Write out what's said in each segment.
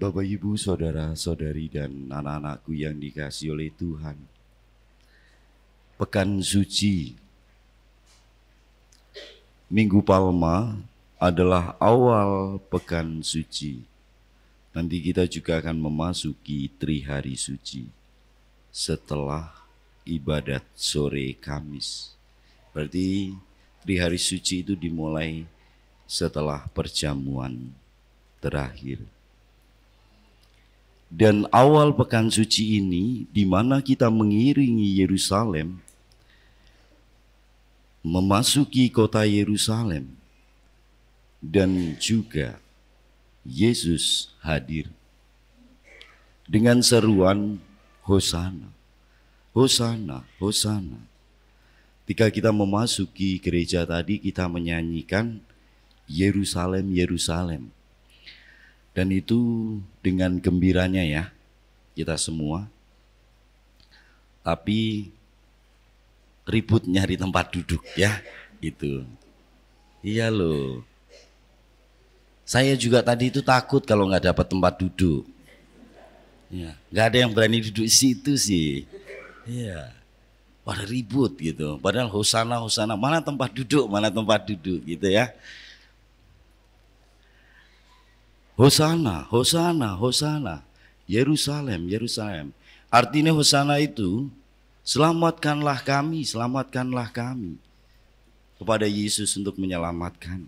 Bapak, Ibu, Saudara-saudari, dan anak-anakku yang dikasihi oleh Tuhan. Pekan Suci Minggu Palma adalah awal Pekan Suci. Nanti kita juga akan memasuki Trihari Suci setelah ibadat sore Kamis. Berarti Trihari Suci itu dimulai setelah perjamuan terakhir. Dan awal Pekan Suci ini, di mana kita mengiringi Yerusalem, memasuki kota Yerusalem, dan juga Yesus hadir dengan seruan Hosana, Hosana, Hosana. Ketika kita memasuki gereja tadi, kita menyanyikan Yerusalem, Yerusalem. Dan itu dengan gembiranya ya, kita semua. Tapi ribut nyari tempat duduk ya, gitu. Iya loh. Saya juga tadi itu takut kalau nggak dapat tempat duduk. Ya, nggak ada yang berani duduk di situ sih. Iya. Pada ribut gitu. Padahal Hosana, Hosana, mana tempat duduk gitu ya. Hosana, Hosana, Hosana, Yerusalem, Yerusalem. Artinya Hosana itu selamatkanlah kami kepada Yesus untuk menyelamatkan.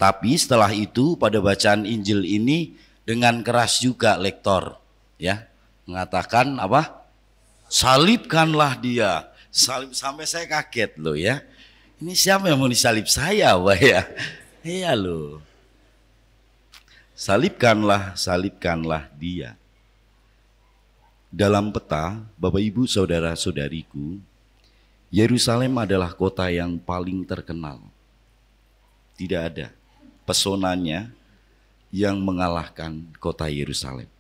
Tapi setelah itu pada bacaan Injil ini dengan keras juga lektor ya mengatakan apa? Salibkanlah dia. Salib, sampai saya kaget loh ya. Ini siapa yang mau disalib saya, Wah ya? Iya loh. Salibkanlah, salibkanlah dia. Dalam peta, Bapak Ibu Saudara-saudariku, Yerusalem adalah kota yang paling terkenal. Tidak ada pesonanya yang mengalahkan kota Yerusalem.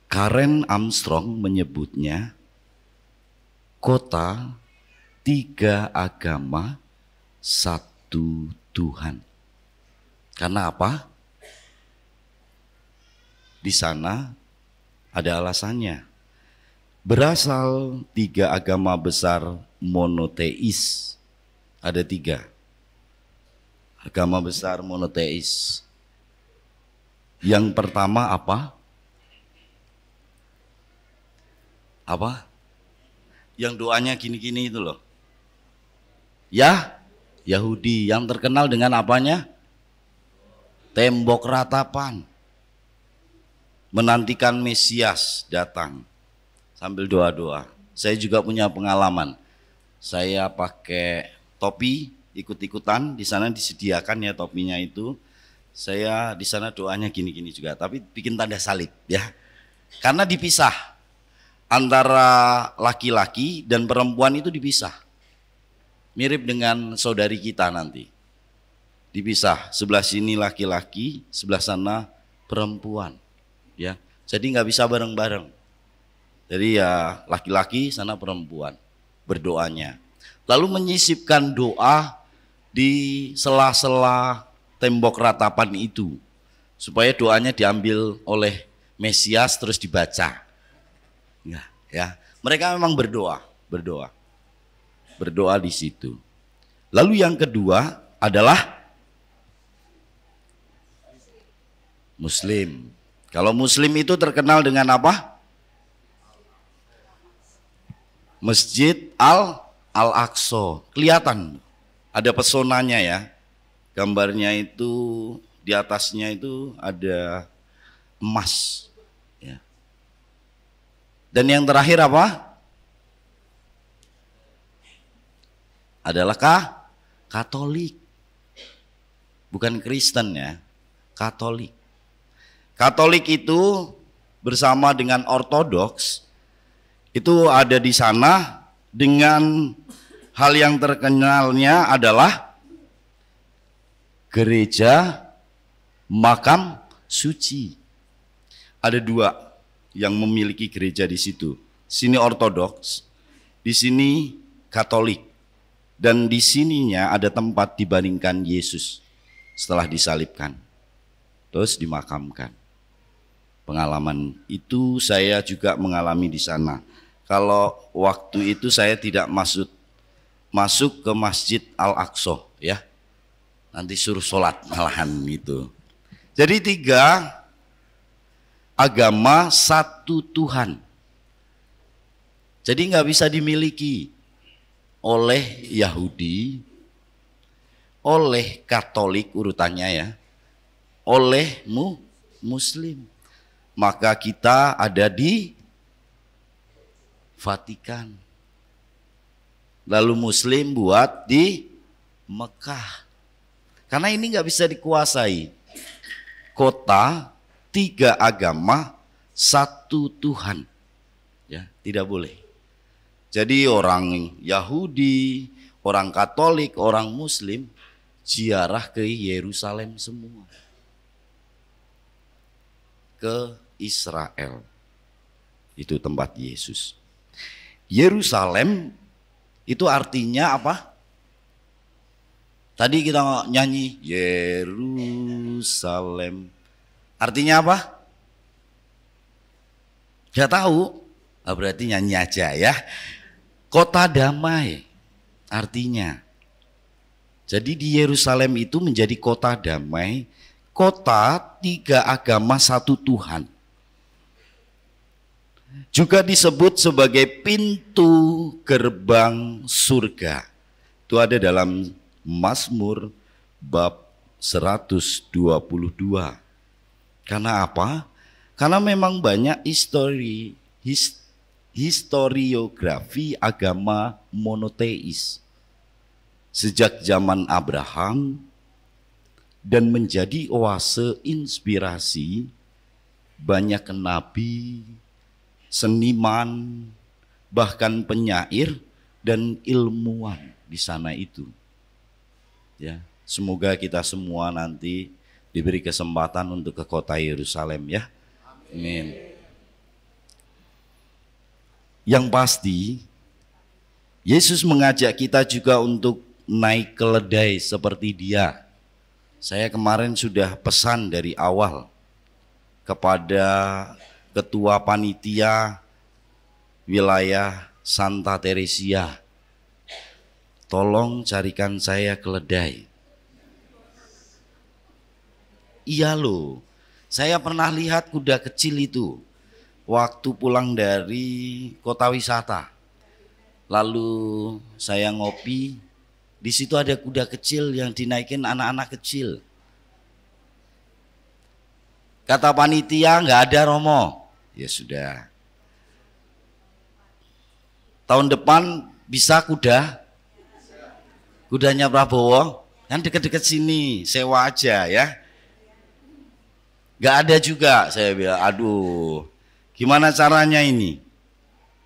Karen Armstrong menyebutnya kota tiga agama satu Tuhan. Karena apa? Di sana ada alasannya. Berasal tiga agama besar monoteis. Ada tiga agama besar monoteis. Yang pertama apa? Apa? Yang doanya gini-gini itu loh. Ya, Yahudi yang terkenal dengan apanya? Tembok ratapan. Menantikan Mesias datang sambil doa-doa. Saya juga punya pengalaman. Saya pakai topi ikut-ikutan, di sana disediakan ya topinya itu. Saya di sana doanya gini-gini juga, tapi bikin tanda salib ya. Karena dipisah. Antara laki-laki dan perempuan itu dipisah. Mirip dengan saudari kita nanti. Dipisah, sebelah sini laki-laki, sebelah sana perempuan. Ya, jadi nggak bisa bareng-bareng. Jadi ya laki-laki, sana perempuan berdoanya. Lalu menyisipkan doa di sela-sela tembok ratapan itu. Supaya doanya diambil oleh Mesias terus dibaca. Ya, mereka memang berdoa di situ. Lalu yang kedua adalah Muslim. Kalau Muslim itu terkenal dengan apa? Masjid Al-Aqsa. Kelihatan ada pesonanya ya. Gambarnya itu di atasnya itu ada emas. Dan yang terakhir apa? Adalah Katolik. Bukan Kristen ya, Katolik. Katolik itu bersama dengan Ortodoks itu ada di sana dengan hal yang terkenalnya adalah gereja makam suci. Ada dua yang memiliki gereja di situ. Sini Ortodoks, di sini Katolik. Dan di sininya ada tempat dibandingkan Yesus. setelah disalibkan, terus dimakamkan. Pengalaman itu saya juga mengalami di sana. Kalau waktu itu saya tidak masuk ke Masjid Al-Aqsa ya. Nanti suruh sholat malahan gitu. Jadi 3 agama, 1 Tuhan. Jadi nggak bisa dimiliki oleh Yahudi, oleh Katolik urutannya ya, oleh Muslim. Maka kita ada di Vatikan. Lalu Muslim buat di Mekah. Karena ini nggak bisa dikuasai. Kota, 3 agama, 1 Tuhan. Ya, tidak boleh. Jadi orang Yahudi, orang Katolik, orang Muslim ziarah ke Yerusalem semua. Ke Israel. Itu tempat Yesus. Yerusalem itu artinya apa? Tadi kita nyanyi Yerusalem. Artinya apa? Gak tahu. Berarti nyanyi aja ya. Kota damai artinya. Jadi di Yerusalem itu menjadi kota damai, kota 3 agama 1 Tuhan. Juga disebut sebagai pintu gerbang surga. Itu ada dalam Mazmur bab 122. Karena apa? Karena memang banyak historiografi agama monoteis sejak zaman Abraham dan menjadi oase inspirasi banyak nabi, seniman, bahkan penyair dan ilmuwan di sana itu. Ya, semoga kita semua nanti diberi kesempatan untuk ke kota Yerusalem ya. Amin. Yang pasti Yesus mengajak kita juga untuk naik keledai seperti Dia. Saya kemarin sudah pesan dari awal kepada ketua panitia wilayah Santa Teresia, tolong carikan saya keledai. Iya loh, saya pernah lihat kuda kecil itu waktu pulang dari kota wisata. Lalu saya ngopi, di situ ada kuda kecil yang dinaikin anak-anak kecil. Kata panitia nggak ada Romo. Ya sudah. Tahun depan bisa kudanya Prabowo, kan deket-deket sini, sewa aja ya. Nggak ada juga, saya bilang, aduh, gimana caranya ini?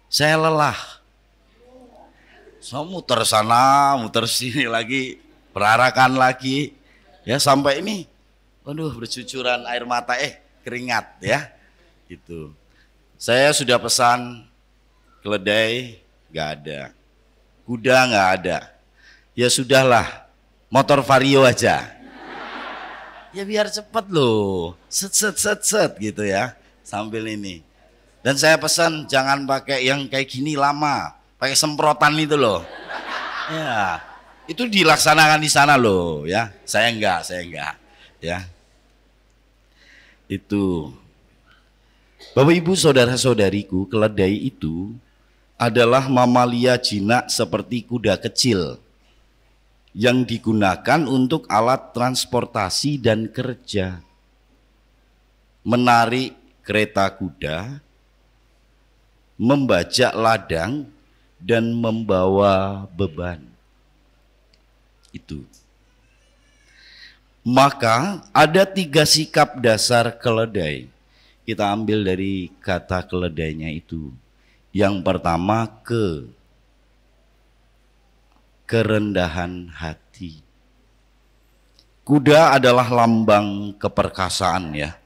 Saya lelah. So muter sana, muter sini lagi, berarakan lagi, ya sampai ini, aduh bercucuran air mata, keringat ya, gitu. Saya sudah pesan keledai, nggak ada, kuda nggak ada, ya sudahlah, motor Vario aja. Ya biar cepet loh, set gitu ya, sambil ini. Dan saya pesan jangan pakai yang kayak gini lama, pakai semprotan itu loh. Ya, itu dilaksanakan di sana loh ya. Saya enggak ya. Itu. Bapak Ibu saudara-saudariku, keledai itu adalah mamalia jinak seperti kuda kecil yang digunakan untuk alat transportasi dan kerja, menarik kereta kuda, membajak ladang, dan membawa beban. Itu. Maka ada 3 sikap dasar keledai. Kita ambil dari kata keledainya itu. Yang pertama kerendahan hati. Kuda adalah lambang keperkasaan ya.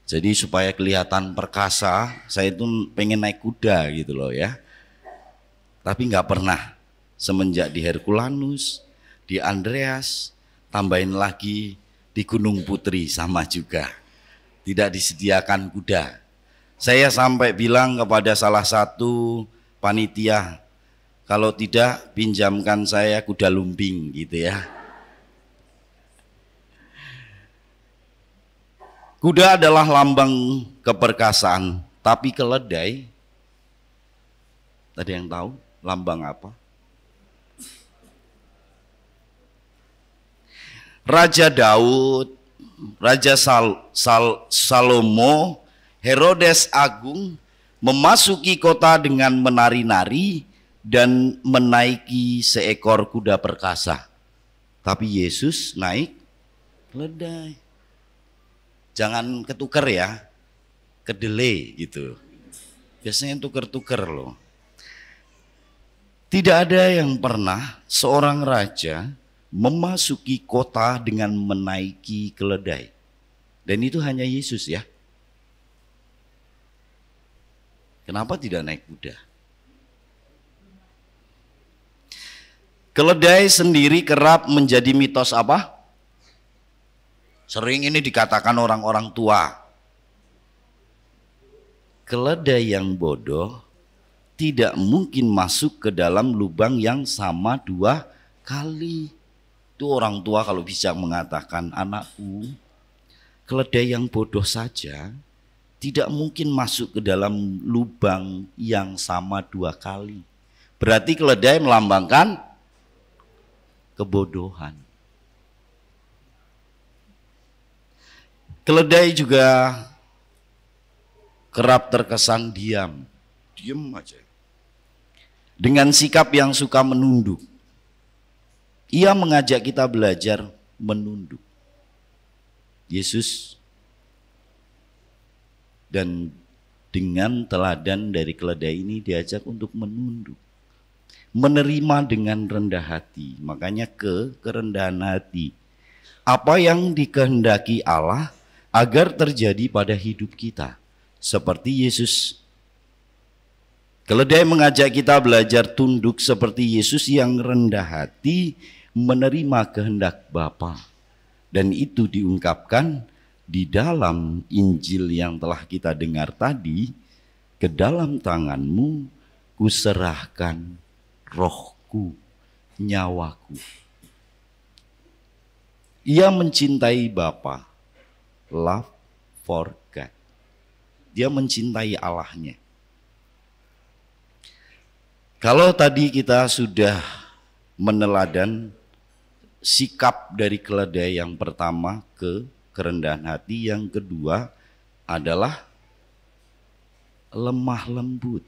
Jadi supaya kelihatan perkasa, saya itu pengen naik kuda gitu loh ya. Tapi nggak pernah. Semenjak di Herculanus, di Andreas, tambahin lagi di Gunung Putri sama juga. Tidak disediakan kuda. Saya sampai bilang kepada salah satu panitia, kalau tidak pinjamkan saya kuda lumping gitu ya. Kuda adalah lambang keperkasaan, tapi keledai, ada yang tahu lambang apa? Raja Daud, Raja Salomo, Herodes Agung memasuki kota dengan menari-nari dan menaiki seekor kuda perkasa. Tapi Yesus naik keledai. Jangan ketuker ya, kedelai gitu. Biasanya tuker-tuker loh. Tidak ada yang pernah seorang raja memasuki kota dengan menaiki keledai. Dan itu hanya Yesus ya. Kenapa tidak naik kuda? Keledai sendiri kerap menjadi mitos apa? Sering ini dikatakan orang-orang tua. Keledai yang bodoh tidak mungkin masuk ke dalam lubang yang sama 2 kali. Itu orang tua kalau bisa mengatakan, anakku, keledai yang bodoh saja tidak mungkin masuk ke dalam lubang yang sama 2 kali. Berarti keledai melambangkan kebodohan. Keledai juga kerap terkesan diam aja. Dengan sikap yang suka menunduk. Ia mengajak kita belajar menunduk. Yesus dan dengan teladan dari keledai ini diajak untuk menunduk. Menerima dengan rendah hati. Makanya kerendahan hati. Apa yang dikehendaki Allah agar terjadi pada hidup kita. Seperti Yesus. Keledai mengajak kita belajar tunduk seperti Yesus yang rendah hati menerima kehendak Bapa. Dan itu diungkapkan di dalam Injil yang telah kita dengar tadi. Ke dalam tanganmu kuserahkan rohku, nyawaku. Ia mencintai Bapa. Love for God. Dia mencintai Allahnya. Kalau tadi kita sudah meneladan sikap dari keledai yang pertama kerendahan hati, yang kedua adalah lemah lembut.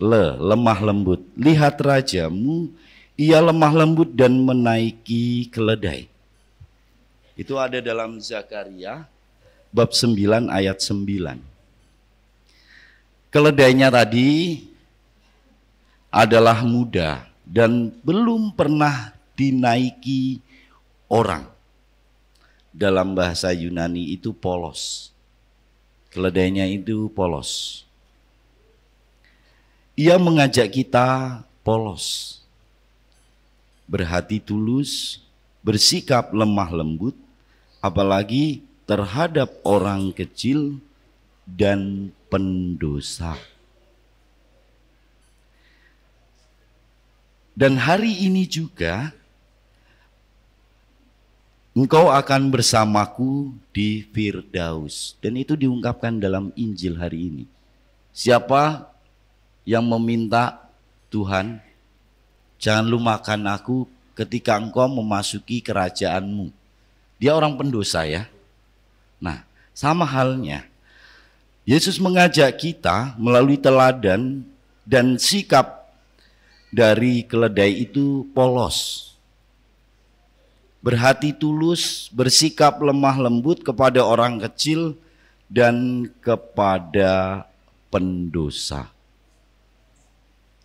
Lemah lembut. Lihat rajamu, ia lemah lembut dan menaiki keledai. Itu ada dalam Zakaria bab 9 ayat 9. Keledainya tadi adalah muda dan belum pernah dinaiki orang. Dalam bahasa Yunani itu polos. Keledainya itu polos. Ia mengajak kita polos. Berhati tulus, bersikap lemah lembut, apalagi terhadap orang kecil dan pendosa. Dan hari ini juga engkau akan bersamaku di Firdaus. Dan itu diungkapkan dalam Injil hari ini. Siapa yang meminta Tuhan, jangan lu makan aku ketika engkau memasuki kerajaanmu. Dia orang pendosa ya. Nah, sama halnya Yesus mengajak kita melalui teladan dan sikap dari keledai itu polos. Berhati tulus, bersikap lemah lembut kepada orang kecil dan kepada pendosa.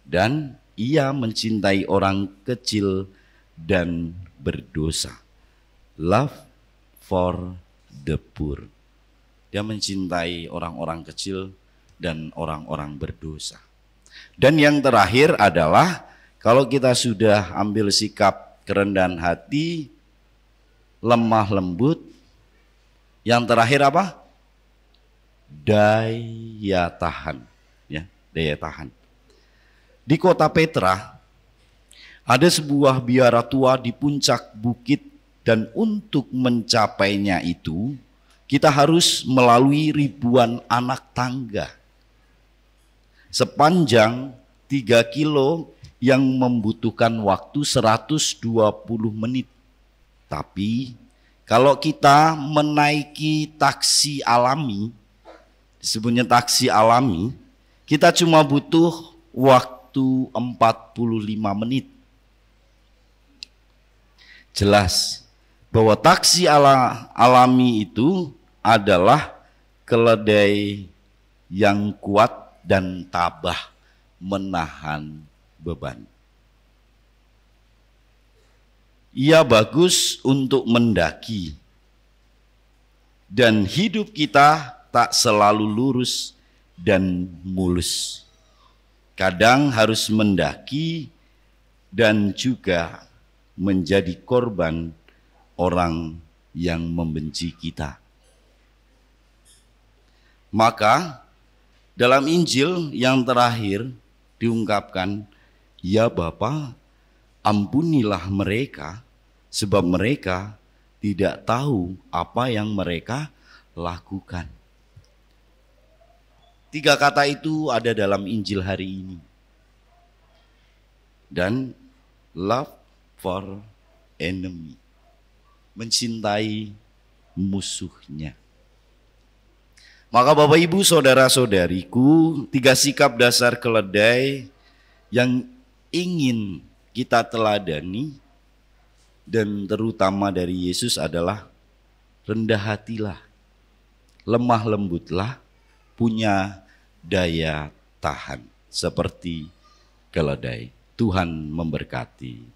Dan ia mencintai orang kecil dan berdosa. Love for the poor. Dia mencintai orang-orang kecil dan orang-orang berdosa. Dan yang terakhir adalah kalau kita sudah ambil sikap kerendahan hati, lemah lembut. Yang terakhir apa? Daya tahan, ya, daya tahan. Di kota Petra ada sebuah biara tua di puncak bukit, dan untuk mencapainya itu kita harus melalui ribuan anak tangga sepanjang 3 kilo yang membutuhkan waktu 120 menit. Tapi kalau kita menaiki taksi alami, disebutnya taksi alami, kita cuma butuh waktu 45 menit. Jelas bahwa taksi alami itu adalah keledai yang kuat dan tabah menahan beban. Ia bagus untuk mendaki, dan hidup kita tak selalu lurus dan mulus. Kadang harus mendaki dan juga menjadi korban orang yang membenci kita. Maka dalam Injil yang terakhir diungkapkan, ya Bapa, ampunilah mereka, sebab mereka tidak tahu apa yang mereka lakukan. 3 kata itu ada dalam Injil hari ini. Dan love for enemy, mencintai musuhnya. Maka Bapak Ibu saudara-saudariku, 3 sikap dasar keledai yang ingin kita teladani dan terutama dari Yesus adalah rendah hatilah, lemah lembutlah, punya daya tahan seperti keledai. Tuhan memberkati.